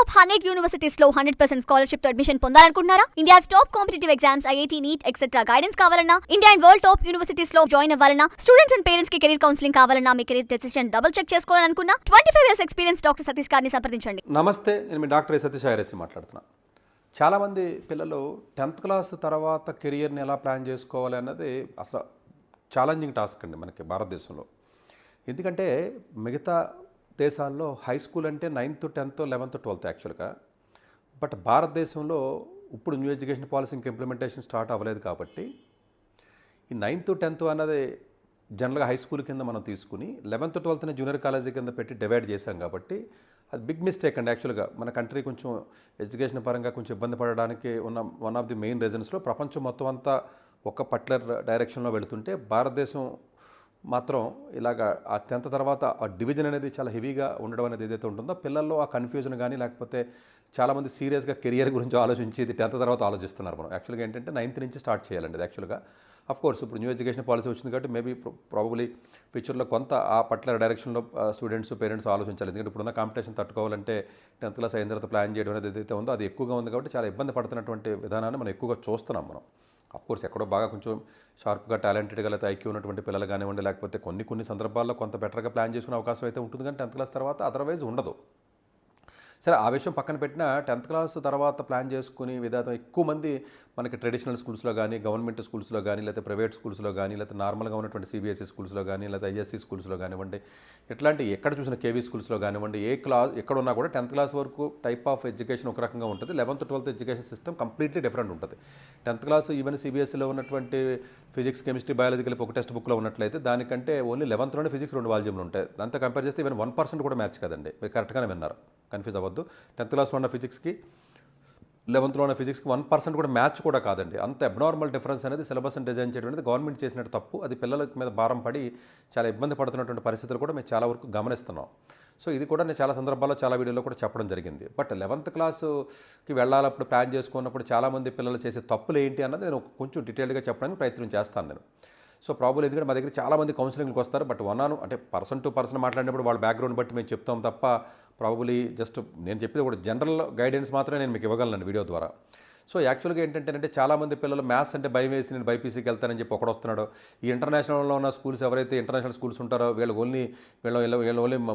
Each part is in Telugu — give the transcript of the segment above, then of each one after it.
టాప్ 100 యూనివర్సిటీస్ లో 100% స్కాలర్షిప్ తో అడ్మిషన్ పొందాలనుకుంటున్నారా? India's top competitive exams, IIT, NEET etcetera guidance కావాలన్నా, India and world top universities లో జాయిన్ అవ్వాలన్నా, స్టూడెంట్స్ అండ్ పేరెంట్స్ కి కెరీర్ కౌన్సిలింగ్ కావాలన్నా, మీ కెరీర్ డెసిషన్ డబుల్ చెక్ చేసుకోవాలనుకున్నా 25 ఇయర్స్ ఎక్స్పీరియన్స్ డాక్టర్ సతీష్ గారిని సంప్రదించండి. నమస్తే, నేను మీ డాక్టర్ సతీష్ ఐఆర్ఎస్ మాట్లాడుతున్నా. చాలామంది పిల్లలు 10th క్లాస్ తర్వాత కెరియర్ని ఎలా ప్లాన్ చేసుకోవాలి అన్నది అసలు ఛాలెంజింగ్ టాస్క్ అండి మనకి భారతదేశంలో. ఎందుకంటే మిగతా దేశాల్లో హై స్కూల్ అంటే 9th, 10th, 11th, 12th యాక్చువల్గా. బట్ భారతదేశంలో ఇప్పుడు న్యూ ఎడ్యుకేషన్ పాలసీ ఇంకా ఇంప్లిమెంటేషన్ స్టార్ట్ అవ్వలేదు కాబట్టి ఈ 9th, 10th అన్నది జనరల్గా హై స్కూల్ కింద మనం తీసుకుని 11th, 12th జూనియర్ కాలేజీ కింద పెట్టి డివైడ్ చేశాం కాబట్టి అది బిగ్ మిస్టేక్ అండి. యాక్చువల్గా మన కంట్రీ కొంచెం ఎడ్యుకేషన్ పరంగా కొంచెం ఇబ్బంది పడడానికి ఉన్న వన్ ఆఫ్ ది మెయిన్ రీజన్స్లో ప్రపంచం మొత్తం అంతా ఒక పర్టికులర్ డైరెక్షన్లో వెళుతుంటే భారతదేశం మాత్రం ఇలాగ ఆ 10th తర్వాత ఆ డివిజన్ అనేది చాలా హెవీగా ఉండడం అనేది ఏదైతే ఉంటుందో పిల్లల్లో ఆ కన్ఫ్యూజన్ కానీ లేకపోతే చాలామంది సీరియస్గా కెరియర్ గురించి ఆలోచించి ఇది 10th తర్వాత ఆలోచిస్తున్నారు. మనం యాక్చువల్గా ఏంటంటే 9th నుంచి స్టార్ట్ చేయాలండి ఇది యాక్చువల్గా. కోర్స్ ఇప్పుడు న్యూ ఎడ్యుకేషన్ పాలసీ వచ్చింది కాబట్టి మేబీ ప్రాబబ్లీ ఫ్యూచర్లో కొంత ఆ పర్టికులర్ డైరెక్షన్లో స్టూడెంట్స్ పేరెంట్స్ ఆలోచించాలి. ఎందుకంటే ఇప్పుడున్న కాంపిటీషన్ తట్టుకోవాలంటే 10th క్లాస్ అయిన తర్వాత ప్లాన్ చేయడం అనేది ఏదైతే ఉందో అది ఎక్కువగా ఉంది కాబట్టి చాలా ఇబ్బంది పడుతున్నటువంటి విధానాన్ని మనం ఎక్కువగా చూస్తున్నాం మనం. కోర్స్ ఎక్కడో బాగా కొంచెం షార్ప్గా టాలెంటెడ్గా లేకపోతే ఐక్యూ ఉన్నటువంటి పిల్లలు కానివ్వండి, లేకపోతే కొన్ని సందర్భాల్లో కొంత బెటర్గా ప్లాన్ చేసుకునే అవకాశం అయితే ఉంటుంది కానీ 10th క్లాస్ తర్వాత అదర్వైజ్ ఉండదు. సరే, ఆ విషయం పక్కన పెట్టినా 10th క్లాస్ తర్వాత ప్లాన్ చేసుకుని విధానం ఎక్కువ మంది మనకి ట్రెడిషనల్ స్కూల్స్లో కానీ, గవర్నమెంట్ స్కూల్స్లో కానీ, లేకపోతే ప్రైవేట్ స్కూల్స్లో కానీ, లేకపోతే నార్మల్గా ఉన్నటువంటి సిబిఎస్ఈ స్కూల్స్లో కానీ, లేకపోతే ఐఎస్సీ స్కూల్స్లో కానివ్వండి, ఇట్లాంటి ఎక్కడ చూసిన కేవీ స్కూల్స్లో కానివ్వండి, ఏ క్లాస్ ఎక్కడున్నా కూడా 10th క్లాస్ వరకు టైప్ ఆఫ్ ఎడ్యుకేషన్ ఒక రకంగా ఉంటుంది. 11th, 12th education system completely different ఉంటుంది. 10th క్లాస్ ఈవెన్ సిబిఎస్ఈలో ఉన్నటువంటి ఫిజిక్స్, కెమిస్ట్రీ, బయాలజీ కలిపి ఒక టెక్స్ట్ బుక్లో ఉన్నట్లయితే దానికంటే ఓన్లీ 11th ఫిజిక్స్ 2 వాల్యూమ్లు ఉంటాయి. దాంతో కంపేర్ చేస్తే ఈవెన్ 1% కూడా మ్యాచ్ కదండి. మీరు కరెక్ట్గానే విన్నారు, కన్ఫ్యూజ్ అవ్వద్దు. 10th క్లాస్లో ఉన్న ఫిజిక్స్కి 11th ఉన్న ఫిజిక్స్కి 1% కూడా మ్యాచ్ కూడా కాదండి. అంత అబ్నార్మల్ డిఫరెన్స్ అనేది సిలబస్ని డిజైన్ చేయడం అనేది గవర్నమెంట్ చేసినట్టు తప్పు. అది పిల్లల మీద భారం పడి చాలా ఇబ్బంది పడుతున్నటువంటి పరిస్థితులు కూడా మేము చాలా వరకు గమనిస్తున్నాం. సో ఇది కూడా నేను చాలా సందర్భాల్లో చాలా వీడియోలో కూడా చెప్పడం జరిగింది. బట్ 11th క్లాస్కి వెళ్ళాలప్పుడు ప్లాన్ చేసుకున్నప్పుడు చాలామంది పిల్లలు చేసే తప్పులు ఏంటి అన్నది నేను కొంచెం డీటెయిల్గా చెప్పడానికి ప్రయత్నం చేస్తాను నేను. సో ప్రాబ్లం ఎందుకంటే మా దగ్గర చాలామంది కౌన్సిలింగ్కి వస్తారు. బట్ అంటే పర్సన్ టు పర్సన్ మాట్లాడినప్పుడు వాళ్ళ బ్యాక్గ్రౌండ్ బట్టి మేము చెప్తాం తప్ప ప్రాబబ్లీ జస్ట్ నేను చెప్పేది కూడా జనరల్ గైడెన్స్ మాత్రమే నేను మీకు ఇవ్వగలను వీడియో ద్వారా. సో యాక్చువల్గా ఏంటంటే చాలామంది పిల్లలు మ్యాథ్స్ అంటే భయం వేసి నేను బైపీసీకి వెళ్తానని చెప్పి ఒకడు వస్తున్నాడు. ఈ ఇంటర్నేషనల్లో ఉన్న స్కూల్స్ ఎవరైతే ఇంటర్నేషనల్ స్కూల్స్ ఉంటారో వీళ్ళు ఓన్లీ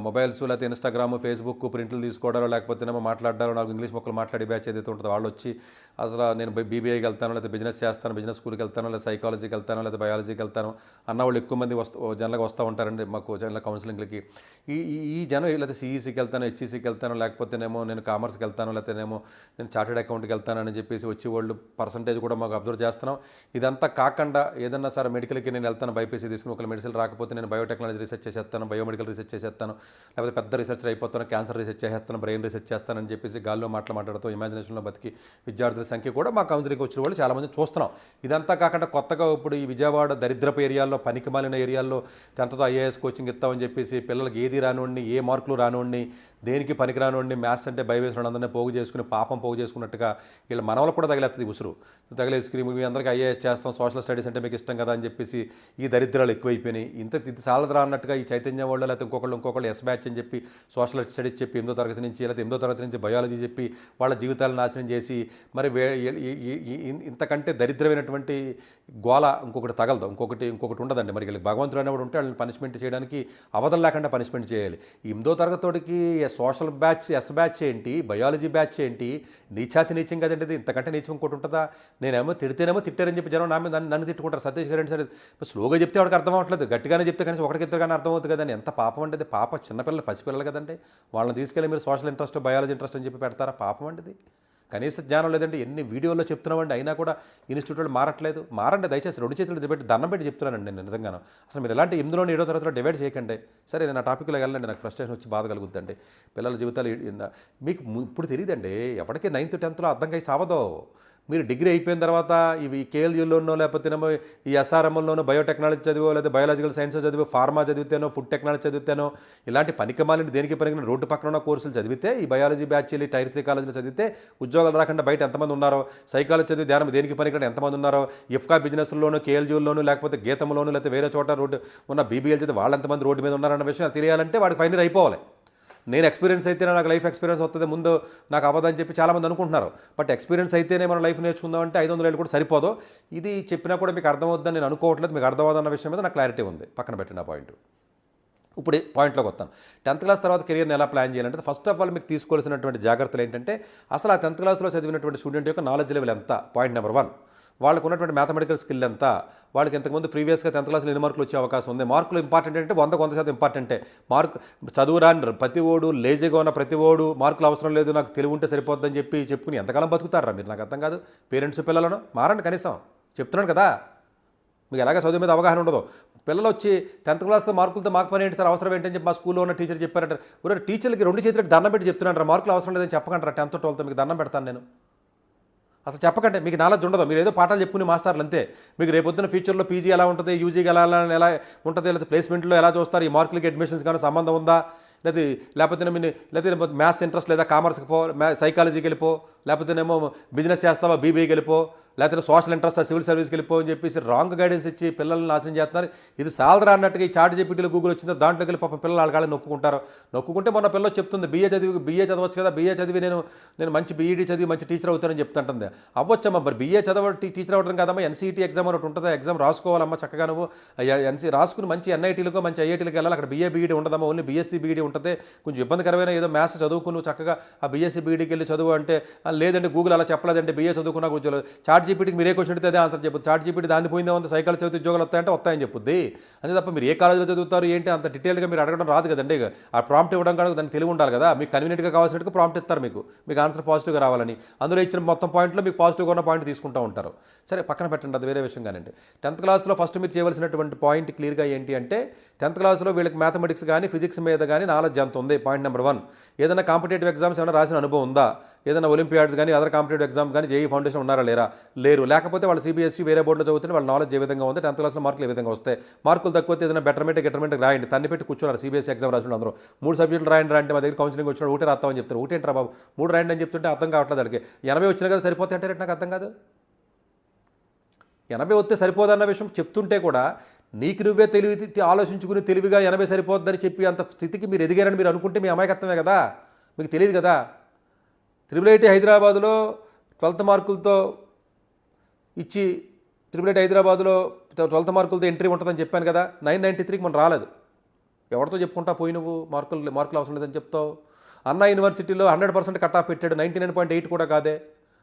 మొబైల్స్ లేకపోతే ఇన్స్టాగ్రామ్, ఫేస్బుక్ ప్రింట్లు తీసుకోవడాలో లేకపోతే మాట్లాడారో నాకు ఇంగ్లీష్ మొక్కలు మాట్లాడే బ్యాచ్ ఏదైతే ఉంటుందో వాళ్ళు వచ్చి అసలు నేను బీబీఐకి వెళ్తాను, లేకపోతే బిజినెస్ చేస్తాను, బిజినెస్ స్కూల్కి వెళ్తాను, లేదా సైకాలజీకి వెళ్తాను, లేదా బయాలజీకి వెళ్తాను అన్న వాళ్ళు ఎక్కువ మంది జనరల్గా వస్తూ ఉంటారండి మాకు జనరల్ కౌన్సిలింగ్లకి. ఈ జనం లేకపోతే సిఈసీకి వెళ్తాను, హెచ్ఈసీకి వెళ్తాను, లేకపోతేనేమో నేను కామర్స్కి వెళ్తాను, లేకపోతేనేమో నేను చార్టెడ్ అకౌంట్కి వెళ్తాను అని చెప్పేసి వచ్చి వాళ్ళు పర్సంటేజ్ కూడా మాకు అబ్జర్వ్ చేస్తున్నాం. ఇదంతా కాకుండా ఏదన్నా సరే మెడికల్కి నేను వెళ్తాను బైపీసీ తీసుకుని, ఒకవేళ మెడిసిన్ రాకపోతే నేను బయోటెక్నాలజీ రీసెర్చ్ చేసేస్తాను, బయోమెడికల్ రీసెర్చ్ చేసేస్తాను, లేకపోతే పెద్ద రీసెర్చర్ అయిపోతాను, క్యాన్సర్ రీసెర్చ్ చేసేస్తాను, బ్రెయిన్ రీసెర్చ్ చేస్తానని చెప్పేసి గాల్లో మాట్లాడుతూ ఇమాజినేషన్లో బతికి విద్యార్థుల సంఖ్య కూడా మా కౌన్సిలింగ్కి వచ్చిన వాళ్ళు చాలామంది చూస్తున్నాం. ఇదంతా కాకుండా కొత్తగా ఇప్పుడు ఈ విజయవాడ దరిద్రపు ఏరియాల్లో, పనికిమాలిన ఏరియాల్లో 10th ఐఏఎస్ కోచింగ్ ఇస్తామని చెప్పేసి పిల్లలకి ఏది రానివ్వండి, ఏ మార్కులు రానివ్వండి, దేనికి పనికి రానివ్వండి, మ్యాథ్స్ అంటే భయం వేసిన అందరినీ పోగు చేసుకుని పాపం పోగు చేసుకున్నట్టుగా వీళ్ళ మనవలు కూడా తగిలేస్తుంది ఉసురు. తగిలేసుకుని మీ అందరికీ ఐఏఎస్ చేస్తాం, సోషల్ స్టడీస్ అంటే మీకు ఇష్టం కదా అని చెప్పేసి ఈ దరిద్రాలు ఎక్కువైపోయినాయి. ఇది సాలదరా అన్నట్టుగా ఈ చైతన్య వాళ్ళు లేకపోతే ఇంకొకళ్ళు ఎస్ బ్యాచ్ అని చెప్పి సోషల్ స్టడీస్ చెప్పి 8వ తరగతి నుంచి లేకపోతే 8వ తరగతి నుంచి బయాలజీ చెప్పి వాళ్ళ జీవితాలను నాశనం చేసి మరి ఇంతకంటే దరిద్రమైనటువంటి గోల ఇంకొకటి తగలదు, ఇంకొకటి ఉండదండి. మరి వీళ్ళకి భగవంతుడు అనేవాడు ఉంటే వాళ్ళని పనిష్మెంట్ చేయడానికి అవధం లేకుండా పనిష్మెంట్ చేయాలి. ఈ 8వ తరగతికి సోషల్ బ్యాచ్, ఎస్ బ్యాచ్ ఏంటి, బయాలజీ బ్యాచ్ ఏంటి, నీచాతి నీచం కదండి. ఇంతకంటే నీచం ఇంకోటి ఉంటుందా? నేనేమో తిడితేనేమో తిట్టారని చెప్పి జనం నా మీద నన్ను తిట్టుకుంటారు. సతీష్ గారు సరే స్లోగా చెప్తే వాడికి అర్థం అవ్వట్లేదు, గట్టిగానే చెప్తే కనీసం ఒకటికిద్దరు కానీ అర్థమవుతుంది కదండి. ఎంత పాపం అంటే పాప చిన్నపిల్లలు, పసిపిల్లలు కదండి. వాళ్ళని తీసుకెళ్ళి మీరు సోషల్ ఇంట్రెస్ట్, బయాలజీ ఇంట్రెస్ట్ అని చెప్పి పెడతారా? పాపం అండి. కనీస జ్ఞానం లేదంటే ఎన్ని వీడియోల్లో చెప్తున్నామండి, అయినా కూడా ఇన్స్టిట్యూట్ మారట్లేదు. మారండి దయచేసి, 2 చేతులు పెట్టి దండం పెట్టి చెప్తున్నానండి నేను నిజంగాను. అసలు మీరు ఎలాంటి 8th 7వ తరగతిలో డివైడ్ చేయకండి. సరే, నేను ఆ టాపిక్లో వెళ్ళండి, నాకు ఫ్రస్ట్రేషన్ వచ్చి బాధ కలుగుద్దండి. పిల్లల జీవితాలు మీకు ఇప్పుడు తెలియదండి, ఎవరికి 9th 10thలో అర్థం కాయి సావదో. మీరు డిగ్రీ అయిపోయిన తర్వాత ఇవి కేఎల్యూలోనో లేకపోతేనేమో ఈ ఎస్ఆర్ఎంలోనో బయోటెక్నాలజీ చదివో, లేదా బయాలజికల్ సైన్స్ చదివో, ఫార్మా చదివితేనో, ఫుడ్ టెక్నాలజీ చదివితేనో, ఇలాంటి పనికిమాలిన దేనికి పనికిన రోడ్డు పక్కన ఉన్న కోర్సులు చదివితే, ఈ బయాలజీ బ్యాచ్లు టైర్ 3 కాలేజీలు చదివితే ఉద్యోగాలు రాకుండా బయట ఎంతమంది ఉన్నారో, సైకాలజీ చదివి ధ్యానం దేనికి పనికిన ఎంతమంది ఉన్నారో, ఇఫ్కా బిజినెస్లోనూ, కేఎల్యూలోనూ, లేకపోతే గీతంలోనూ, లేకపోతే వేరే చోట రోడ్డు ఉన్న బీబీఎల్ చదివి వాళ్ళు ఎంతమంది రోడ్డు మీద ఉన్నారన్న విషయం తెలియాలంటే వాడికి ఫైనల్ అయిపోవాలి. నేను ఎక్స్పీరియన్స్ అయితేనే నాకు లైఫ్ ఎక్స్పీరియన్స్ వస్తుంది, ముందు నాకు అవ్వదని చెప్పి చాలామంది అనుకుంటున్నారు. బట్ ఎక్స్పీరియన్స్ అయితేనే మనం లైఫ్ నేర్చుకుందామంటే 500 ఏళ్ళు కూడా సరిపోదు. ఇది చెప్పినా కూడా మీకు అర్థమవుతుందని నేను అనుకోవట్లేదు. మీకు అర్థమవుతున్న విషయం మీద నాకు క్లారిటీ ఉంది. పక్కన పెట్టిన పాయింట్. ఇప్పుడు పాయింట్లోకి వస్తాను. 10th క్లాస్ తర్వాత కెరియర్ని ఎలా ప్లాన్ చేయాలంటే ఫస్ట్ ఆఫ్ ఆల్ మీకు తీసుకోవాల్సినటువంటి జాగ్రత్తలు ఏంటంటే అసలు ఆ 10th క్లాస్లో చదివినటువంటి స్టూడెంట్ యొక్క నాలెడ్జ్ లెవెల్ ఎంత, పాయింట్ నెంబర్ 1. వాళ్ళకు ఉన్నటువంటి మ్యాథమెటికల్ స్కిల్ ఎంత, వాళ్ళకి ఇంతకుముందు ప్రీవియస్గా 10th క్లాస్లో ఎన్ని మార్కులు వచ్చే అవకాశం ఉంది. మార్కులు ఇంపార్టెంట్ అంటే 100% ఇంపార్టెంటే. మార్కు చదువురాని ప్రతి ఓడు, లేజీగా ఉన్న ప్రతి ఓడు మార్కులు అవసరం లేదు, నాకు తెలివి ఉంటే సరిపోద్దని చెప్పుకుని ఎంతకాలం బతుకుతారా మీరు? నాకు అర్థం కాదు. పేరెంట్స్ పిల్లలను మారండి కనీసం, చెప్తున్నాను కదా. మీకు ఎలాగ చదువు మీద అవగాహన ఉండదు. పిల్లలు వచ్చి 10th క్లాస్లో మార్కులతో మాకు పని ఏంటి సార్, అవసరం ఏంటని చెప్పి మా స్కూల్లో ఉన్న టీచర్ చెప్పారంటారు. ఊరే టీచర్లకి 2 చేతులకి దండం పెట్టి చెప్తున్నాను, మార్కులు అవసరం లేదని చెప్పకంటారా? 10th 12th మీకు దండం పెడతాను నేను. అసలు చెప్పకంటే మీకు నాలెడ్జ్ ఉండదు. మీరు ఏదో పాఠాలు చెప్పుకునే మాస్టర్లు అంతే. మీకు రేపొద్దున ఫ్యూచర్లో పీజీ ఎలా ఉంటుంది, యూజీకి ఎలా ఉంటుంది, లేదా ప్లేస్మెంట్లో ఎలా చూస్తారు, ఈ మార్కులకి అడ్మిషన్స్ కానీ సంబంధం ఉందా, లేకపోతే మ్యాథ్స్ ఇంట్రెస్ట్ లేదా కామర్స్కి పో, సైకాలజీకి వెళ్ళిపో, లేకపోతేనేమో బిజినెస్ చేస్తావా బీబీఐకి వెళ్ళిపో, లేకపోతే సోషల్ ఇంట్రెస్ట్ సివిల్ సర్వీస్కి వెళ్ళిపో అని చెప్పేసి రాంగ్ గైడెన్స్ ఇచ్చి పిల్లల్ని నాశనం చేస్తున్నారు. ఇది సాలరా అన్నట్టుగా ఈ చాట్ జీపీటీలో గూగుల్ వచ్చిందో దాంట్లోకి వెళ్ళి పాపం పిల్లలు వాళ్ళ నొక్కుంటే మొన్న పిల్లలు చెప్తుంది బీఏ చదవచ్చు కదా, బీఏ చదివి నేను మంచి బీఈడీ చదివి మంచి టీచర్ అవుతానని చెప్తుంటుంది. అవ్వచ్చమ్మా, మరి బీఏ టీచర్ అవ్వడం కదమ్మా, ఎన్సీఈటీ ఎగ్జామ్ ఒకటి ఉంటుంది, ఎగ్జామ్ రాసుకోవాలమ్మా చక్కగా. నువ్వు రాసుకుని మంచి ఎన్ఐటీలకు మంచి ఐఐటీలకు వెళ్ళాలి. అక్కడ బీఏ బీఈడీ ఉండదమ్మా, ఓన్లీ బీఎస్సీ బీఈడీ ఉంటుంది. కొంచెం ఇబ్బందికరమైన ఏదో మ్యాథ్స్ చదువుకుని నువ్వు చక్కగా ఆ బీఎస్సీ బీఈడీకి వెళ్ళి చదువు అంటే, లేదంటే గూగుల్ అలా చెప్పలేదంటే బీఏ చదువుకున్నా కొంచెం చాట్ జీపీటీకి మీరే క్వశ్చన్ అదే ఆన్సర్ చెప్పుద్ది. చాట్ జీపీటీ దాన్ని పోయిందే ఉంది, సైకాలజీ చదివితే ఉద్యోగాలు వస్తాయంటే వస్తాయని చెప్పుద్ది. అంతే తప్ప మీరు ఏ కాలేజీలో చదువుతారు ఏంటి అంత డీటెయిల్గా మీరు అడగడం రాదు కదండి. ఆ ప్రాంప్ట్ ఇవ్వడం కాదు, దానికి తెలివి ఉండాలి కదా. మీకు కన్వీనియంట్గా కావాల్సినట్టుగా ప్రాంప్ట్ ఇస్తారు, మీకు ఆన్సర్ పాజిటివ్గా రావాలని. అందులో ఇచ్చిన మొత్తం పాయింట్లో మీకు పాజిటివ్గా ఉన్న పాయింట్ తీసుకుంటూ ఉంటారు. సరే పక్కన పెట్టండి, అది వేరే విషయం. కానివ్వండి 10th క్లాస్లో ఫస్ట్ మీరు చేయవలసినటువంటి పాయింట్ క్లియర్గా ఏంటి అంటే 10th క్లాస్లో వీళ్ళకి మ్యాథమెటిక్స్ కానీ ఫిజిక్స్ మీద కానీ నాలెడ్జ్ ఎంత ఉంది, పాయింట్ నెంబర్ 1. ఏదైనా కాంపిటేటివ్ ఎగ్జామ్స్ ఏమైనా రాసిన అనుభవం ఉందా, ఏదైనా ఒలింపియాడ్స్ కానీ అదర్ కాంపిటేటివ్ ఎగ్జామ్ కానీ జేఈ ఫౌండేషన్ ఉన్నారా లేరు. లేకపోతే వాళ్ళు సిబిఎస్ఈ వేరే బోర్డులో చదువుతుంటే వాళ్ళ నాలెడ్జ్ ఏ విధంగా ఉంది, 10th క్లాస్లో మార్కులు ఏ విధంగా వస్తాయి. మార్కులు తక్కువతే ఏదైనా బెటర్మెంట్ రాయండి, తన్ని పెట్టి కూర్చున్నారు. సిబిఎస్ఈ ఎగ్జామ్ రాసిన అందరూ 3 సబ్జెక్టులు రాయండి అంటే మా దగ్గర కౌన్సిలింగ్ వచ్చిన ఒకటే రాస్తామని చెప్తారు. ఒకటేంట్రా బాబు 3 రాయండి అని చెప్తుంటే అర్థం కావట్లేదు. వాళ్ళకి 80 వచ్చినా కదా సరిపోతాయి అంటే నాకు అర్థం కాదు. 80 వస్తే సరిపోదన్న విషయం చెప్తుంటే కూడా నీకు నువ్వే ఆలోచించుకుని తెలివిగా 80 సరిపోద్దని చెప్పి అంత స్థితికి మీరు ఎదిగారని మీరు అనుకుంటే మీ అమాయకత్వమే కదా, మీకు తెలియదు కదా. IIIT హైదరాబాద్లో 12th మార్కులతో ఇచ్చి IIIT హైదరాబాద్లో 12th మార్కులతో ఎంట్రీ ఉంటుందని చెప్పాను కదా. 993కి మనం రాలేదు. ఎవరితో చెప్పుకుంటా పోయి నువ్వు మార్కులు అవసరం లేదని చెప్తావు. అన్నా యూనివర్సిటీలో 100% కట్ ఆఫ్ పెట్టాడు, 99.8 కూడా కాదే.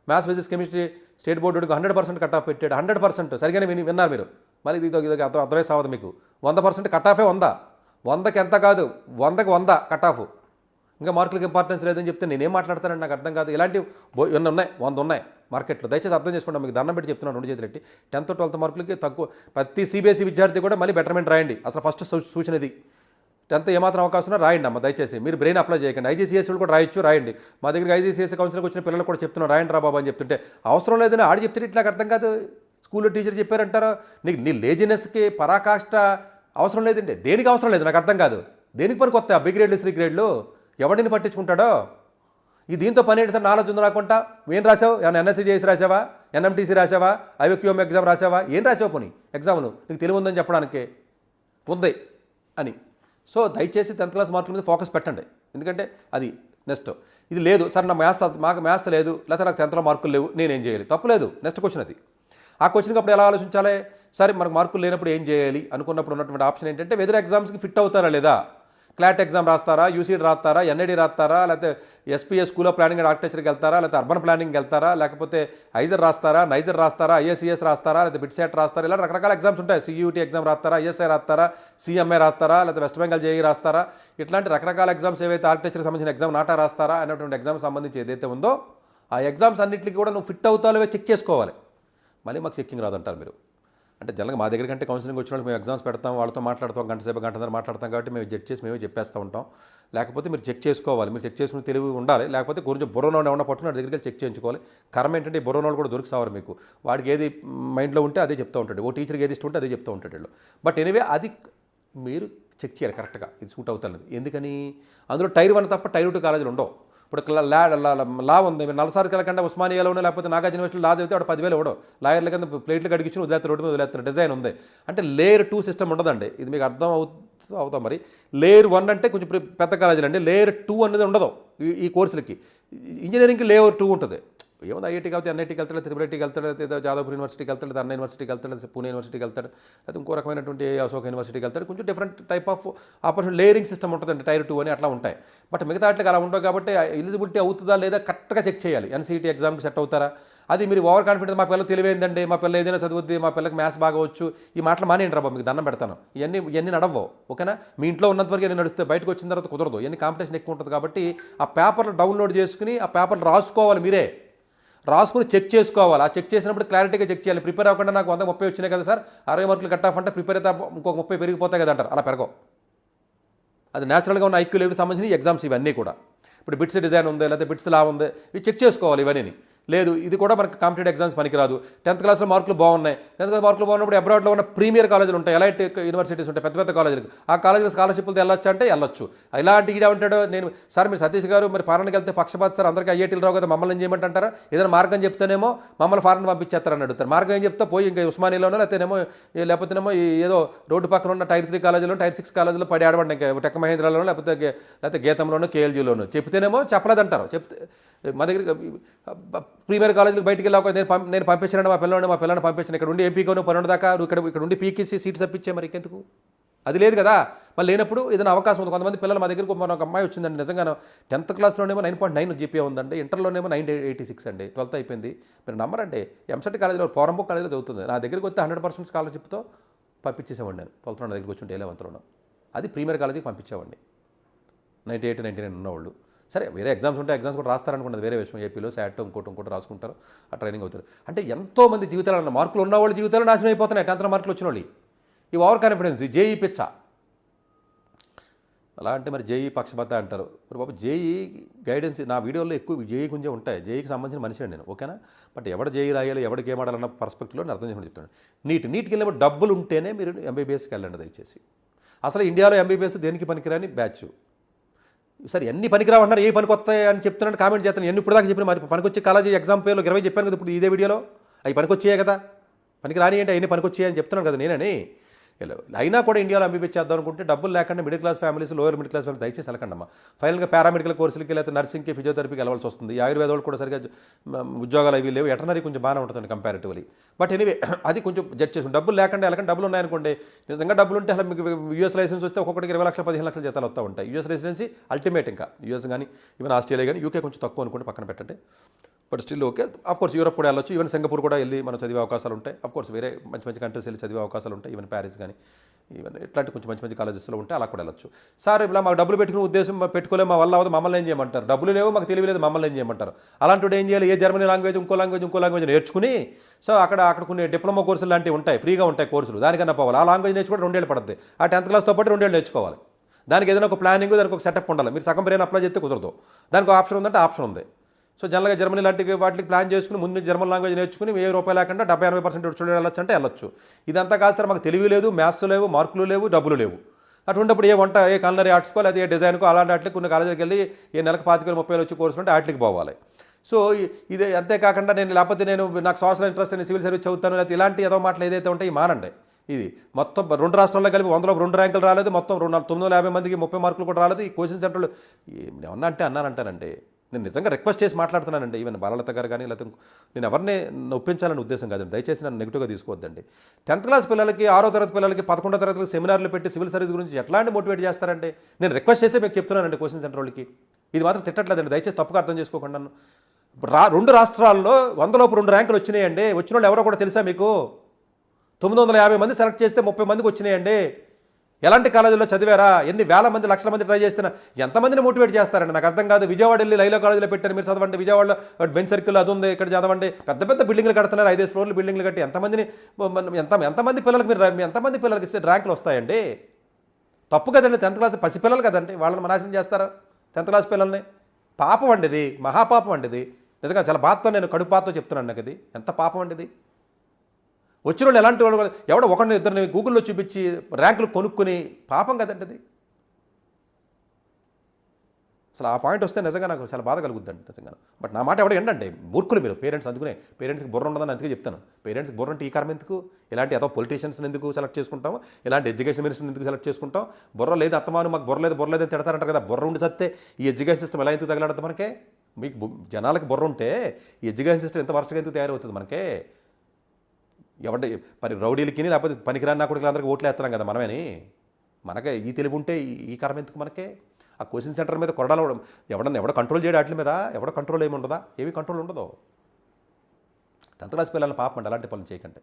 మ్యాథ్స్ ఫిజిక్స్ కెమిస్ట్రీ స్టేట్ బోర్డుకి 100% కట్ ఆఫ్ పెట్టాడు. 100% సరిగానే విన్నారు మీరు. మళ్ళీ ఇది అర్థమే సావదు మీకు. 100% కట్ ఆఫే 100కి ఎంత కాదు, 100కి 100 కట్ ఆఫ్. ఇంకా మార్కులకి ఇంపార్టెన్స్ లేదని చెప్తే నేనేం మాట్లాడతానండి, నాకు అర్థం కాదు. ఇలాంటివి ఇవన్నీ ఉన్నాయి, 100 ఉన్నాయి మార్కెట్లో. దయచేసి అర్థం చేసుకుంటాం, మీకు దండం పెట్టి చెప్తున్నాను 2 చేతులు ఎట్టి. 10th 12th మార్కులకి తక్కువ. ప్రతి సిబిఎస్ఈ విద్యార్థి కూడా మళ్ళీ బెటర్మెంట్ రాయండి. అసలు ఫస్ట్ సూచన ఇది. 10th ఏమాత్రం అవకాశం ఉన్నా రాయండి అమ్మ దయచేసి. మీరు బ్రెయిన్ అప్లై చేయకండి. ఐజీసీఎస్ కూడా రాయండి. మా దగ్గర ఐజీసీఎస్ కౌన్సిలింగ్కి వచ్చిన పిల్లలు కూడా చెప్తున్నాను రాయండి రా బాబు అని చెప్తుంటే అవసరం లేదని ఆడి చెప్తే ఇట్లా అర్థం కాదు. స్కూల్లో టీచర్ చెప్పారంటారా, నీ లేజినెస్కి పరాకాష్ట అవసరం లేదండి. దేనికి అవసరం లేదు నాకు అర్థం కాదు. దేనికి పనికి వస్తాయి ఆ బి గ్రేడ్లు సి గ్రేడ్లు, ఎవడిని పట్టించుకుంటాడో. ఈ దీంతో పని ఏంటి సార్, నాలెడ్జ్ ఉంది రాకుండా ఏం రాసావు, ఏమైనా ఎన్ఎస్సీ చేసి రాసావా, ఎన్ఎంటీసీ రాసావా, ఐఓక్యూఎం ఎగ్జామ్ రాసావా, ఏం రాసావు పోనీ ఎగ్జామ్లు, నీకు తెలివి ఉందని చెప్పడానికి ఉంది అని. సో దయచేసి 10th క్లాస్ మార్కుల మీద ఫోకస్ పెట్టండి. ఎందుకంటే అది నెక్స్ట్. ఇది లేదు సార్ మాకు మ్యాథ్స్ లేదు, లేకపోతే నాకు 10th మార్కులు లేవు, నేనేం చేయాలి, తప్పు లేదు. నెక్స్ట్ క్వశ్చన్ అది. ఆ క్వశ్చన్కి అప్పుడు ఎలా ఆలోచించాలి, సరే మనకు మార్కులు లేనప్పుడు ఏం చేయాలి అనుకున్నప్పుడు ఉన్నటువంటి ఆప్షన్ ఏంటంటే వెదర్ ఎగ్జామ్స్కి ఫిట్ అవుతారా లేదా. క్లాట్ ఎగ్జామ్ రాస్తారా, యూసీడీ రాస్తారా, ఎన్ఐడి రాస్తారా, లేకపోతే SPS school of planning and ఆర్కిటెక్చర్కి వెళ్తారా, లేకపోతే అర్బన్ ప్లానింగ్కి వెళ్తారా, లేకపోతే ఐజర్ రాస్తారా, నైజర్ రాస్తారా, ఐఏసీఎస్ రాస్తారా, లేకపోతే బిట్సెట్ రాస్తారా, ఇలా రకరకాల ఎగ్జామ్స్ ఉంటాయి. సియూటీ ఎగ్జామ్ రాస్తారా, ఐఎస్ఐ రాస్తారా, సిఎంఐ రాస్తారా, లేకపోతే వెస్ట్ బెంగాల్ జేఈ రాస్తారా, ఇట్లాంటి రకరకాల ఎగ్జామ్స్ ఏవైతే ఆర్కిటెక్చర్కి సంబంధించిన ఎగ్జామ్ నాటా రాస్తారా అనేటువంటి ఎగ్జామ్ సంబంధించి ఏదైతే ఉందో ఆ ఎగ్జామ్స్ అన్నింటికి కూడా నువ్వు ఫిట్ అవుతావో చెక్ చేసుకోవాలి. మళ్ళీ మాకు చెక్కింగ్ రాదంటారు మీరు. అంటే జనరల్గా మా దగ్గర కంటే కౌన్సిలింగ్ వచ్చిన వాళ్ళు మేము ఎగ్జామ్స్ పెడతాం, వాళ్ళతో మాట్లాడతాం, గంటన్నర మాట్లాడతాం కాబట్టి మేము జడ్జ్ చేసి మేమే చెప్పేస్తూ ఉంటాం. లేకపోతే మీరు చెక్ చేసుకోవాలి, మీరు చెక్ చేసుకుని తెలివి ఉండాలి. లేకపోతే కొంచెం బుర్రనోడు ఏమన్నా పట్టుకుని దగ్గరికి వెళ్ళి చెక్ చేయించుకోవాలి. కర్మ ఏంటంటే ఈ బుర్రనోడు కూడా దొరికిసావారు మీకు. వాడికి ఏది మైండ్లో ఉంటే అదే చెప్తూ ఉంటాడు, ఓ టీచర్కి ఏది ఇష్టం ఉంటే అదే చెప్తూ ఉంటాడు వీళ్ళు. బట్ ఎనీవే అది మీరు చెక్ చేయాలి కరెక్ట్గా, ఇది సూట్ అవుతుంది. ఎందుకని అందులో టైర్ 1 తప్ప టైర్ 2 కాలేజీలు ఉండవు. ఇప్పుడు లా ఉంది, మీరు నలసారి కలకండా ఉస్మానియాలోనే లేకపోతే నాగార్జున యూనివర్సిటీలో లా చదివితే వాడు 10,000 ఇవ్వడం, లాయర్ల కింద ప్లేట్లు కడిగించి వదిలేస్తారు, రోడ్డు మీద వదిలేస్తారు. డిజైన్ ఉంది అంటే లేయర్ 2 సిస్టమ్ ఉండదండి. ఇది మీకు అర్థం అవుతాం. మరి లేయర్ 1 అంటే కొంచెం పెద్ద కాలేజీలు అండి. లేయర్ 2 అనేది ఉండదు ఈ కోర్సులకి. ఇంజనీరింగ్కి లేయర్ 2 ఉంటుంది. ఏముంది ఐఐటీకి కాబట్టి ఎన్ఐటీకి వెళ్తాడు, త్రిపుల్ ఐటీకి వెళ్తాడు, లేదా జాదవ్పూర్ యూనివర్సిటీకి వెళ్తాడు, అన్నా యూనివర్సిటీకి వెళ్తాడు, పూణే యూనివర్సిటీకి వెళ్తాడు, లేదా ఇంకో రకమైనటువంటి అశోక్ యూనివర్సిటీకి వెళ్తాడు. కొంచెం different type of opportunity layering system ఉంటుందండి. టైర్ 2 అని అట్లా ఉంటాయి. బట్ మిగతా వాటికి అలా ఉండవు కాబట్టి ఎలిజిబిలిటీ అవుతుందా లేదా కరెక్ట్గా చెక్ చేయాలి. ఎన్సీఈటీ ఎగ్జామ్కి సెట్ అవుతారా? అది మీరు ఓవర్ కాన్ఫిడెన్స్ మా పిల్లలు తెలివైందండి, మా పిల్ల ఏదైనా చదువుద్ది, మా పిల్లకి మ్యాథ్స్ బాగా వచ్చు, ఈ మాటలు మానేయండి రాబా, మీకు దండం పెడతాను. ఇవన్నీ నడవవు. ఓకేనా? మీ ఇంట్లో ఉన్నంతవరకు ఇవన్నీ నడిస్తే బయటకు వచ్చిన తర్వాత కుదరదు. ఇవన్నీ కాంపిటీషన్ ఎక్కువ ఉంటుంది కాబట్టి ఆ పేపర్లు డౌన్లోడ్ చేసుకుని ఆ పేపర్లు రాసుకోవాలి. మీరే రాసుకుని చెక్ చేసుకోవాలి. ఆ చెక్ చేసినప్పుడు క్లారిటీగా చెక్ చేయాలి. ప్రిపేర్ అవ్వకుండా నాకు 130 వచ్చినాయి కదా సార్, 60 మార్కులు కట్ ఆఫ్ అంటే ప్రిపేర్ అయితే ఇంకొక 30 పెరిగిపోతాయి కదా అంటారు. అలా పెరగవు. అది న్యాచురల్గా ఉన్న ఐక్యూ లెవెల్కి సంబంధించిన ఎగ్జామ్స్ ఇవన్నీ కూడా. ఇప్పుడు బిట్స్ డిజైన్ ఉంది, లేకపోతే బిట్స్ లా ఉంది, ఇవి చెక్ చేసుకోవాలి. ఇవన్నీ లేదు, ఇది కూడా మనకి కాంపిటేటివ్ ఎగ్జామ్స్ పనికిరాదు. 10th క్లాస్లో మార్కులు బాగున్నాయి, 10th క్లాస్ మార్కులు బాగున్నప్పుడు అబ్రాడ్లో ఉన్న ప్రీమియర్ కాలేజీలు ఉంటాయి, ఎలైట్ యూనివర్సిటీస్ ఉంటాయి, పెద్ద పెద్ద కాలేజీలకు. ఆ కాలేజీలో స్కాలర్షిప్లు వెళ్ళొచ్చు అంటే వెళ్ళొచ్చు. ఇలాంటి ఈడ ఉంటాడు. నేను సార్ మీరు సతీష్ గారు మరి ఫారెన్కి వెళ్తే పక్షపాత సార్, అందరికీ ఐఐటీలు రావు కదా, మమ్మల్ని ఏం చేయమంటారా? ఏదైనా మార్గం చెప్తేనేమో మమ్మల్ని ఫారెన్ పంపించేస్తారని అడుగుతారు. మార్గం ఏం చెప్తా, పోయి ఇంకా ఉస్మానియాలోనో లేకపోతేనేమో ఏదో రోడ్డు పక్కన ఉన్న టైర్ 3 కాలేజీలో, టైర్ 6 కాలేజీలో పడి ఆడవండి, ఇంకా టెక్ మహేంద్రలోనో లేకపోతే గీతంలోనో కేఎల్జీలోనో. చెప్తేనేమో చెప్పలేదంటారు. చెప్తే మా దగ్గర ప్రీమియర్ కాలేజీకి బయటికి వెళ్ళాక నేను పంపించాను, మా పిల్లల్ని పంపించాను. ఇక్కడ ఉండి ఎంపీకోను 12 దాకా ఇక్కడ ఉండి పీకేసి సీట్స్ తప్పించే మరి ఇంకెందుకు? అది లేదు కదా. మళ్ళీ లేనప్పుడు ఏదైనా అవకాశం ఉంది. కొంతమంది పిల్లలు మా దగ్గరకు ఒక అమ్మాయి వచ్చిందండి, నిజంగా 10th క్లాస్లోనేమో 9.9 జీపీఏ ఉందండి, ఇంటర్లోనేమో 986 అండి, 12th అయిపోయింది. మీరు నమ్మరండి, ఎంసెట్ కాలేజీలో పోరంబో కాలేజీలో చదువుతుంది. నా దగ్గరికి వస్తే 100% స్కాలర్షిప్తో పంపించేసేవాడిని నేను. 12th నా దగ్గరికి వచ్చి ఉంటే ఏలేవంతలోనో అది ప్రీమియర్ కాలేజీకి పంపించేవాడిని. 98, 99 ఉన్నవాళ్ళు. సరే వేరే ఎగ్జామ్స్ ఉంటే ఎగ్జామ్స్ కూడా రాస్తారనుకున్నది వేరే విషయం. ఏపీలో శాట్ ఇంకోటి రాసుకుంటారు, ఆ ట్రైనింగ్ అవుతారు. అంటే ఎంతోమంది జీవితాలు మార్కులు ఉన్న వాళ్ళ జీవితాలు నాశనం అయిపోతున్నాయి. 10th మార్కులు వచ్చిన వాళ్ళు ఈ ఓవర్ కాన్ఫిడెన్స్, జేఈ పిచ్చ. అలా అంటే మరి జేఈ పక్షపాత అంటారు. మరి బాబు జేఈ గైడెన్స్ నా వీడియోలో ఎక్కువ జేఈ గుంజే ఉంటాయి. జేఈకి సంబంధించిన మనిషి నేను, ఓకేనా? బట్ ఎవడ జేఈ రాయాలి, ఎవరికి ఏం ఆడాలన్న పర్స్పెక్టివ్లో నేను అర్థం చేసుకుని చెప్తాను. నీట్కి వెళ్ళినప్పుడు డబ్బులు ఉంటేనే మీరు ఎంబీబీఎస్కి వెళ్ళండి దయచేసి. అసలు ఇండియాలో ఎంబీబీఎస్ దేనికి పనికిరాని బ్యాచ్. సరే ఎన్ని పనికిరావు ఏ పనికి వస్తాయి అని చెప్తున్నాను, కామెంట్ చేస్తాను. ఎన్ని ఇప్పుడు దాకా చెప్పిన మరి పనికొచ్చే కాలేజీ ఎగ్జామ్ పేర్లో 20 చెప్పాను కదా ఇప్పుడు ఇదే వీడియోలో. అవి పనికొచ్చాయి కదా, పనికి రాని అంటే అవన్నీ పనికొచ్చాయి అని చెప్తున్నాను కదా నేనని. అయినా కూడా ఇండియాలో ఎంబీబీఎస్ చేద్దాం అనుకుంటే డబ్బులు లేకుండా middle class families, lower middle class family దయచేసి వెళ్ళకండి అమ్మా. ఫైనల్గా పారామెడికల్ కోర్సులకి లేకపోతే నర్సింగ్కి, ఫిజియోథెరపీకి వెళ్ళవలసి వస్తుంది. ఈ ఆయుర్వేద వాళ్ళు కూడా సరిగ్గా ఉద్యోగాలు అవి లేవు. వెటర్నరీ కొంచెం బాగానే ఉంటుంది కంపారిటివ్లీ. బట్ ఎనీవే అది కొంచెం జడ్జ్ చేసుకుని డబ్బులు లేకుండా వెళ్ళకండి. డబ్బులు ఉన్నాయనుకోండి, నిజంగా డబ్బులు ఉంటే అసలు మీకు యూఎస్ లైసెన్స్ వస్తే ఒక్కొక్కటికి 20 లక్షలు 15 లక్షల జీతాలు వస్తూ ఉంటాయి. US residency ultimate. ఇంకా యూఎస్ కానీ ఈవెన్ ఆస్ట్రేలియా కానీ, యూకే కొంచెం తక్కువ అనుకుంటే పక్కన పెట్టండి. But still okay. Of course Europe కూడా వెళ్ళొచ్చు, ఈవెన్ సింగపూర్ కూడా వెళ్ళి మనం చదివే అవకాశాలు ఉంటాయి. ఆఫ్కోర్స్ వేరే మంచి మంచి కంట్రీస్ వెళ్ళి చదివే అవకాశాలు ఉంటాయి. ఈవెన్ ప్యారిస్ కానీ ఈవెన్ ఇట్లాంటి కొంచెం మంచి మంచి కాలేజెస్లో ఉంటే అలా కూడా వెళ్ళొచ్చు. సార్ ఇలా మాకు డబ్బులు పెట్టుకునే ఉద్దేశం పెట్టుకోలేము, మా వల్ల అవ్వదు, మమ్మల్ని ఏం చేయమంటారు? డబ్బులు లేవు, మాకు తెలియలేదు, మమ్మల్ని ఏం చేయమంటారు? అలాంటి ఏం చేయాలి? ఏ జర్మనీ లాంగ్వేజ్ ఇంకో లాంగ్వేజ్ నేర్చుకుని సో అక్కడ కొన్ని డిప్లొమా కోర్సులు లాంటివి ఉంటాయి, ఫ్రీగా ఉంటాయి కోర్సులు, దానికన్నా పోవాలి. ఆ లాంగ్వేజ్ నేర్చుకుంటే 2 ఏళ్ళు పడుతుంది. ఆ 10th క్లాస్తో పాటు 2 ఏళ్ళు నేర్చుకోవాలి. దానికి ఏదైనా ఒక ప్లానింగ్, దానికి ఒక సెటప్ ఉండాలి. మీరు సగం బ్రెయిన్ అప్లై చేస్తే కుదరదు. దానికి ఆప్షన్ ఉందంటే ఆప్షన్ ఉంది. సో జనరల్గా జర్మనీ లాంటి వాటికి ప్లాన్ చేసుకుని ముందు జర్మన్ లాంగ్వేజ్ నేర్చుకుని ₹1000 లేకుండా 70-80% స్టూడెంట్ వెళ్ళొచ్చు అంటే వెళ్ళొచ్చు. ఇదంతా కాదు సార్, మాకు తెలివి లేదు, మ్యాథ్స్ లేవు, మార్కులు లేవు, డబ్బులు లేవు. అటువంటిప్పుడు ఏ కలనరీ ఆర్ట్స్కో లేదా ఏ డిజైన్కో అలాంటి వాటికి కొన్ని కాలేజీకి వెళ్ళి ఏ నెలకు 25,000-30,000 వచ్చి కోర్సులు ఉంటే వాటికి పోవాలి. సో ఇది అంతేకాకుండా లేకపోతే నాకు సోషల్ ఇంట్రెస్ట్ అని సివిల్ సర్వీస్ చదువుతాను లేకపోతే ఇలాంటి ఏదో మాటలు ఏదైతే ఉంటాయి మానండి. ఇది మొత్తం 2 రాష్ట్రాల్లో కలిపి 100లో 2 ర్యాంకులు రాలేదు, మొత్తం 950 మందికి 30 మార్కులు కూడా రాలేదు. ఈ కోచింగ్ సెంటర్లు ఏమన్నా అంటే అన్నానంటానంటే నేను నిజంగా రిక్వెస్ట్ చేసి మాట్లాడుతున్నానండి. ఈవెన్ బాలలత గారు కానీ లేకపోతే నేను ఎవరిని నొప్పించాలని ఉద్దేశం కాదండి, దయచేసి నన్ను నెగిటివ్గా తీసుకోవద్దండి. 10th క్లాస్ పిల్లలకి, 6వ తరగతి పిల్లలకి, 11వ తరగతికి సెమినార్లు పెట్టి సివిల్ సర్వీస్ గురించి ఎట్లాంటి మోటివేట్ చేస్తారంటే నేను రిక్వెస్ట్ చేసి మీకు చెప్తున్నానండి కోచింగ్ సెంటర్ వాళ్ళకి. ఇది మాత్రం తిట్టట్లేదండి, దయచేసి తప్పుగా అర్థం చేసుకోకుండా. 2 రాష్ట్రాల్లో 100లోపు 2 ర్యాంకులు వచ్చినాయండి. వచ్చిన వాళ్ళు ఎవరో కూడా తెలుసా మీకు? 950 మంది సెలెక్ట్ చేస్తే 30 మందికి వచ్చినాయండి. ఎలాంటి కాలేజీలో చదివారా? ఎన్ని వేల మంది, లక్షల మంది ట్రై చేస్తున్నా ఎంతమందిని మోటివేట్ చేస్తారండి? నాకు అర్థం కాదు. విజయవాడ వెళ్ళి లైలో కాలేజీలో పెట్టారు, మీరు చదవండి. విజయవాడలో బెంచ్ సర్కిల్ అది ఉంది, ఇక్కడ చదవండి. పెద్ద పెద్ద బిల్డింగ్లు కడుతున్నారు, 5 ఫ్లోర్లు బిల్డింగ్లు కట్టి ఎంతమంది పిల్లలకి ఎంతమంది పిల్లలకి ఇస్తే ర్యాంకులు వస్తాయండి? తప్పు కదండి. 10th క్లాస్ పసిపిల్లలు కదండి, వాళ్ళని నాశనం చేస్తారా 10th క్లాస్ పిల్లల్ని? పాపం అండి ఇది, మహాపాపం అండి ఇది. నిజంగా చాలా బాధతో నేను కడుపు బాధతో చెప్తున్నాను. నాకు ఇది ఎంత పాపం అండి ఇది. వచ్చిన వాళ్ళు ఎలాంటి వాళ్ళు? ఎవడో ఒకరిని ఇద్దరిని గూగుల్లో చూపించి ర్యాంకులు కొనుక్కొని పాపం కదండి అది. అసలు ఆ పాయింట్ వస్తే నిజంగా నాకు చాలా బాధ కలుగుద్దండి నిజంగా. బట్ నా మాట ఎవడ ఏంటంటే మూర్ఖులు మీరు పేరెంట్స్, అందుకునే పేరెంట్స్కి బుర్ర ఉండదని అందుకే చెప్తాను. పేరెంట్స్కి బుర్ర అంటే ఈ కారణం ఎందుకు? ఇలాంటి ఏదో పొలిటీషియన్స్ని ఎందుకు సెలెక్ట్ చేసుకుంటాం, ఇలాంటి ఎడ్యుకేషన్ మినిస్టర్ని ఎందుకు సెలెక్ట్ చేసుకుంటాం? బుర్ర లేదు అత్తమాను మాకు బుర్ర లేదు అని తిడతారంటారు కదా. బుర్ర ఉండి సత్తే ఈ ఎడ్యుకేషన్ సిస్టమ్ ఎలా ఎందుకు తగలడదు మనకే? మీకు జనాలకి బుర్ర ఉంటే ఈ ఎడ్యుకేషన్ సిస్టమ్ ఎంత వరుసగా ఎందుకు తయారవుతుంది మనకే? ఎవరి రౌడీలకి లేకపోతే పనికిరాని నా కొడుకులు అందరికీ ఓట్లు వేస్తున్నాం కదా మనమేని. మనకే ఈ తెలివి ఉంటే ఈ కారణం ఎందుకు మనకే? ఆ కోచింగ్ సెంటర్ మీద కొరడాలు ఎవడ కంట్రోల్ చేయడం వాటి మీద ఎవడ కంట్రోల్ ఏమి ఉండదా? ఏమి కంట్రోల్ ఉండదు. 10th క్లాస్ పిల్లల్ని పాపం అండి అలాంటి పనులు చేయకండి.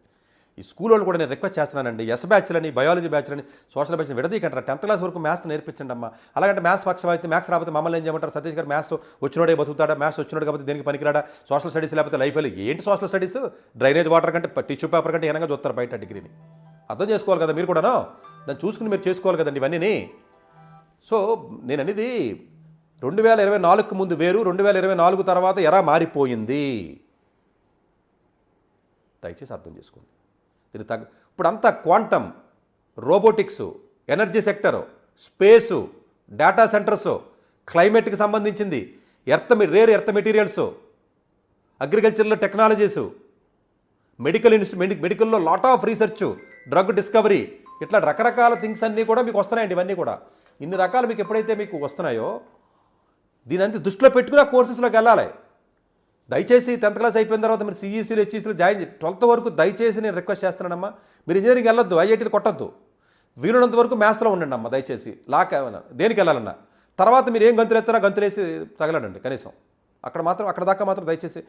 ఈ స్కూల్ వాళ్ళు కూడా నేను రిక్వెస్ట్ చేస్తున్నానండి, ఎస్ బ్యాచ్లని, బయాలజీ బ్యాచ్లని, సోషల్ బ్యాచ్ని విడదీయకంటారా. 10th క్లాస్ వరకు మ్యాథ్స్ నేర్పించండి అమ్మా. అలాగంటే మ్యాథ్స్ పక్షం అయితే మ్యాథ్స్ రాకపోతే మమ్మల్ని ఏం చేయమంటారు? సతీష్ గారు మ్యాథ్స్ వచ్చినోడే బతుకుతాడా, మ్యాథ్స్ వచ్చినోడు కాబట్టి దేనికి పనికిరాడా, సోషల్ స్టడీస్ లేకపోతే లైఫ్ వెళ్ళి ఏంటి సోషల్ స్టడీస్? డ్రైనేజ్ వాటర్ కంటే టిష్యూ పేపర్ కంటే ఏనంగా చూస్తారు బయట డిగ్రీని. అర్థం చేసుకోవాలి కదా మీరు కూడాను, దాన్ని చూసుకుని మీరు చేసుకోవాలి కదండి ఇవన్నీ. సో నేను అనేది 2024కు ముందు వేరు, 2024 తర్వాత ఎరా మారిపోయింది. దయచేసి అర్థం చేసుకోండి. దీని ఇప్పుడంతా quantum, robotics, energy sector, space, data centres, క్లైమేట్కి సంబంధించింది, రేర్ ఎర్త్ మెటీరియల్స్, అగ్రికల్చర్లో టెక్నాలజీసు, మెడికల్లో lot of research, drug discovery, ఇట్లా రకరకాల థింగ్స్ అన్నీ కూడా మీకు వస్తున్నాయండి. ఇవన్నీ కూడా ఇన్ని రకాలు మీకు ఎప్పుడైతే మీకు వస్తున్నాయో దీని అంతా దృష్టిలో పెట్టుకుని ఆ కోర్సెస్లోకి వెళ్ళాలి. దయచేసి 10th క్లాస్ అయిపోయిన తర్వాత మీరు సిఈసీలు, హెచ్ఈసీలు జాయిన్ 12th వరకు దయచేసి నేను రిక్వెస్ట్ చేస్తున్నానమ్మా. మీరు ఇంజనీరింగ్ వెళ్ళొద్దు, ఐఐటీలు కొట్టద్దు, వీలున్నంత వరకు మ్యాథ్స్లో ఉండండి అమ్మా దయచేసి. దేనికి వెళ్ళాలన్నా తర్వాత మీరు ఏం గంతులు ఎత్తారో గంతులేసి తగలడండి కనీసం. అక్కడ దాకా మాత్రం దయచేసి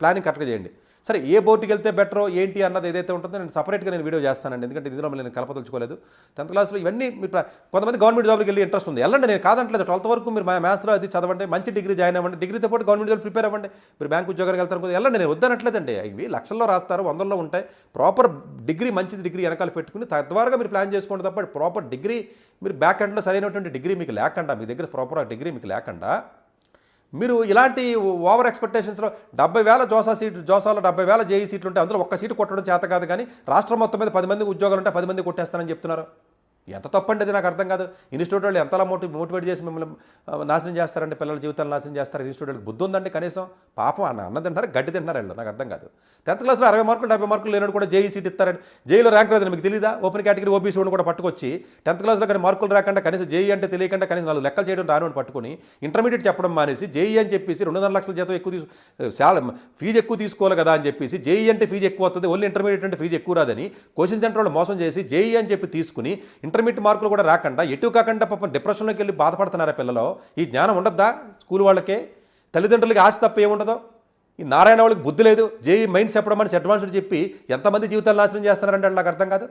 ప్లానింగ్ కరెక్ట్గా చేయండి. సరే ఏ బోర్డుకి వెళ్తే బెటరో ఏంటి అన్నది ఏదైతే ఉంటుందో నేను సపరేట్గా వీడియో చేస్తానండి, ఎందుకంటే ఇందులో నేను కలపదలుచుకోలేదు. 10th క్లాస్లో ఇవన్నీ మీరు కొంతమంది గవర్నమెంట్ జాబ్కి వెళ్ళి ఇంట్రెస్ట్ ఉంది, వెళ్ళండి, నేను కాదంటలేదు. 12th వరకు మీరు మ్యాథ్స్లో అది చదవండి, మంచి డిగ్రీ జాయిన్ అవ్వండి, డిగ్రీతో పాటు గవర్నమెంట్ జాబ్ ప్రిపేర్ అవ్వండి. మీరు బ్యాంక్ ఉద్యోగానికి వెళ్తారు కదా, వెళ్ళండి, నేను వద్దనట్లేదండి. ఇవి లక్షల్లో రాస్తారు, 100లో ఉంటాయి. ప్రాపర్ డిగ్రీ, మంచి డిగ్రీ వెనకాల పెట్టుకుని తద్వారా మీరు ప్లాన్ చేసుకోండి తప్ప ప్రాపర్ డిగ్రీ మీరు బ్యాక్ ఎండ్లో సరైనటువంటి డిగ్రీ మీకు లేకుండా, మీ దగ్గర ప్రాపర్ డిగ్రీ మీకు లేకుండా మీరు ఇలాంటి ఓవర్ ఎక్స్పెక్టేషన్స్లో 70,000 జోసాలో 70,000 జేఈ సీట్లు ఉంటే అందులో ఒక్క సీటు కొట్టడం చేత కాదు, కానీ రాష్ట్రం మొత్తం మీద 10 మంది ఉద్యోగాలు ఉంటే 10 మంది కొట్టేస్తానని చెప్తున్నారు. ఎంత తప్పండి అది నాకు అర్థం కాదు. ఇన్స్టిట్యూట్ వాళ్ళు ఎంతలా మోటివేట్ చేసి మిమ్మల్ని నాశనం చేస్తారంటే, పిల్లల జీవితాలు నాశనం చేస్తారు. ఇన్స్టిట్యూట్ వాళ్ళకి బుద్ధి ఉందండి కనీసం? పాపం అన్న తింటారు, గడ్డి తింటారు వీళ్ళు, నాకు అర్థం కాదు. 10th క్లాస్లో 60 మార్కులు 70 మార్కులు లేనట్టు కూడా జేఈ సీట్ ఇస్తారండి. జేఈలో ర్యాంక్ రాదని మీకు తెలియదా? ఓపెన్ కేటగిరీ ఓబీసీ వాడిని కూడా పట్టుకొచ్చి 10th క్లాస్లో కానీ మార్కులు రాకుండా కనీసం జేఈ అంటే తెలియకుండా కనీసం 4 లెక్కలు చేయడం రాని పట్టుకుని ఇంటర్మీడియట్ చెప్పడం మానేసి జేఈ అని చెప్పేసి 2.5 లక్షల జీతం ఎక్కువ ఫీజు ఎక్కువ తీసుకోవాలి కదా అని చెప్పేసి జేఈ అంటే ఫీజు ఎక్కువ వస్తుంది, ఓన్లీ ఇంటర్మీడియట్ అంటే ఫీజు ఎక్కువ రాదని కోచింగ్ సెంటర్ వాళ్ళు మోసం చేసి జేఈ అని చెప్పి తీసుకుని ఇంటర్మీడియట్ మార్కులు కూడా రాకుండా ఎటు కాకుండా పాపం డిప్రెషన్లోకి వెళ్ళి బాధపడుతున్నారా పిల్లలు? ఈ జ్ఞానం ఉండద్దా స్కూల్ వాళ్ళకే? తల్లిదండ్రులకి ఆశ తప్ప ఏముండదో? ఈ నారాయణ వాళ్ళకి బుద్ధి లేదు, జేఈ మైండ్స్ చెప్పడం అని అడ్వాన్స్డ్ చెప్పి ఎంతమంది జీవితాలు నాశనం చేస్తున్నారంటే నాకు అర్థం కాదు.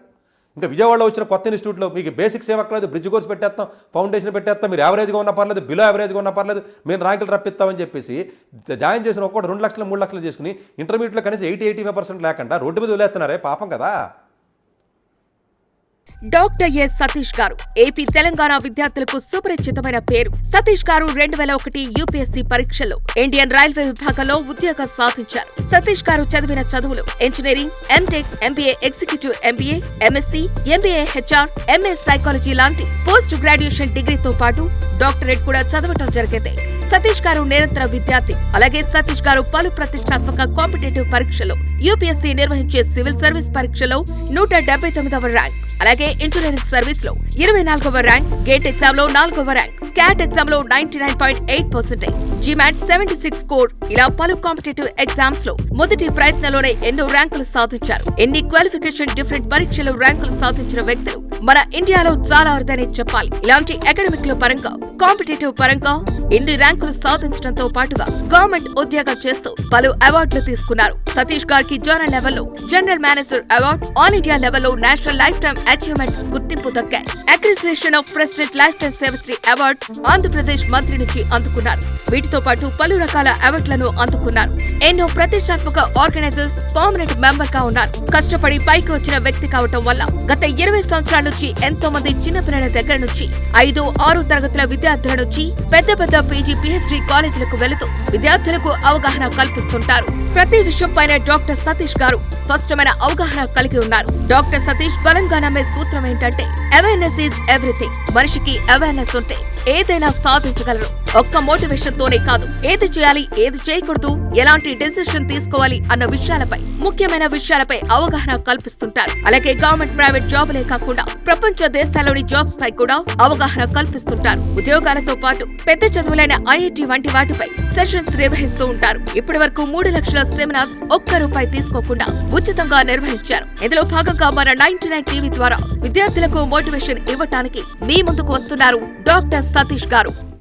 ఇంకా విజయవాడలో వచ్చిన కొత్త ఇన్స్టిట్యూట్లో మీకు బేసిక్స్ ఏమక్కర్లేదు, బ్రిడ్జ్ కోర్స్ పెట్టేస్తాం, ఫౌండేషన్ పెట్టేస్తాం, మీరు యావరేజ్గా ఉన్నా పర్లేదు, బిలో యావరేజ్గా ఉన్నా పర్లేదు, మేము ర్యాంకులు రప్పిస్తామని చెప్పేసి జాయిన్ చేసిన ఒక్కటి 2 లక్షలు 3 లక్షలు చేసుకుని ఇంటర్మీడియట్లో కనీసం 80-85% లేకుండా రోడ్డు మీద వదిలేస్తున్నారే, పాపం కదా. డాక్టర్ ఎస్ సతీష్ గారు ఏపీ తెలంగాణ విద్యార్థులకు సుపరిచితమైన పేరు. సతీష్ గారు 2001 యూపీఎస్సీ పరీక్షల్లో ఇండియన్ రైల్వే విభాగంలో ఉద్యోగం సాధించారు. సతీష్ గారు చదివిన చదువులు engineering, MTech, MBA executive MBA, MSc, MBA HR, MA psychology లాంటి పోస్ట్ గ్రాడ్యుయేషన్ డిగ్రీతో పాటు డాక్టరేట్ కూడా చదవటం జరిగింది. సతీష్ గారు నిరంతర విద్యార్థి. అలాగే సతీష్ గారు పలు ప్రతిష్టాత్మక కాంపిటేటివ్ పరీక్షలో యూపీఎస్సీ నిర్వహించే సివిల్ సర్వీస్ పరీక్షలో 179వ ర్యాంక్, అలాగే ఇంజనీరింగ్ సర్వీస్ లో 24వ ర్యాంక్, గేట్ ఎగ్జామ్ లో 4వ ర్యాంక్, క్యాట్ ఎగ్జామ్ లో 99.8%, జిమాట్ 76 స్కోర్, ఇలా పలు కాంపిటేటివ్ ఎగ్జామ్స్ లో మొదటి ప్రయత్నంలోనే ఎన్నో ర్యాంకులు సాధించారు. ఎన్ని క్వాలిఫికేషన్ డిఫరెంట్ పరీక్షలు ర్యాంకులు సాధించిన వ్యక్తులు మన ఇండియాలో చాలా అరుదనే చెప్పాలి. ఇలాంటి అకాడమిక్ లో పరంగా, కాంపిటేటివ్ పరంగా ఇన్ని ర్యాంకులు సాధించడంతో పాటుగా గవర్నమెంట్ ఉద్యోగం చేస్తూ పలు అవార్డులు తీసుకున్నారు. సతీష్ గారికి జోనల్ లెవెల్లో general manager award, all India లెవెల్లో నేషనల్ లైఫ్ టైమ్ అచీవ్మెంట్ గుర్తింపు దక్కాయి. Accreditation of president lifetime Sevashri award Andhra Pradesh మంత్రి నుంచి అందుకున్నారు. వీటితో పాటు పలు రకాల అవార్డులను అందుకున్నారు. ఎన్నో ప్రతిష్టాత్మక ఆర్గనైజర్స్ పర్మనెంట్ మెంబర్ గా ఉన్నారు. కష్టపడి పైకి వచ్చిన వ్యక్తి కావటం వల్ల గత 20 సంవత్సరాల నుంచి ఎంతో మంది చిన్నపిల్లల దగ్గర నుంచి 5, 6 తరగతుల విద్యార్థుల నుంచి పెద్ద పీజీ, పీహెచ్డీ కాలేజీలకు వెళుతూ విద్యార్థులకు అవగాహన కల్పిస్తుంటారు. ప్రతి విషయంపైన డాక్టర్ సతీష్ గారు స్పష్టమైన అవగాహన కలిగి ఉన్నారు. డాక్టర్ సతీష్ బలంగా నమ్మే సూత్రం ఏంటంటే అవేర్నెస్ ఈజ్ ఎవ్రీథింగ్. మనిషికి అవేర్నెస్ ఉంటే ఏదైనా సాధించగలరు. ఒక్క మోటివేషన్ తోనే కాదు, ఏది చేయాలి, ఏది చేయకూడదు, ఎలాంటి డెసిషన్ తీసుకోవాలి అన్న విషయాలపై, ముఖ్యమైన విషయాలపై అవగాహన కల్పిస్తుంటారు. అలాగే గవర్నమెంట్, ప్రైవేట్ జాబులే కాకుండా ప్రపంచ దేశాల్లోని జాబ్స్ పై కూడా అవగాహన కల్పిస్తుంటారు. ఉద్యోగాలతో పాటు పెద్ద చదువులైన ఐఐటి వంటి వాటిపై సెషన్స్ నిర్వహిస్తూ ఉంటారు. ఇప్పటి వరకు 3 లక్షల సెమినార్స్ ఒక్క రూపాయి తీసుకోకుండా ఉచితంగా నిర్వహించారు. ఇందులో భాగంగా మన 99 టీవీ ద్వారా విద్యార్థులకు మోటివేషన్ ఇవ్వటానికి మీ ముందుకు వస్తున్నారు డాక్టర్ సతీష్ గారు.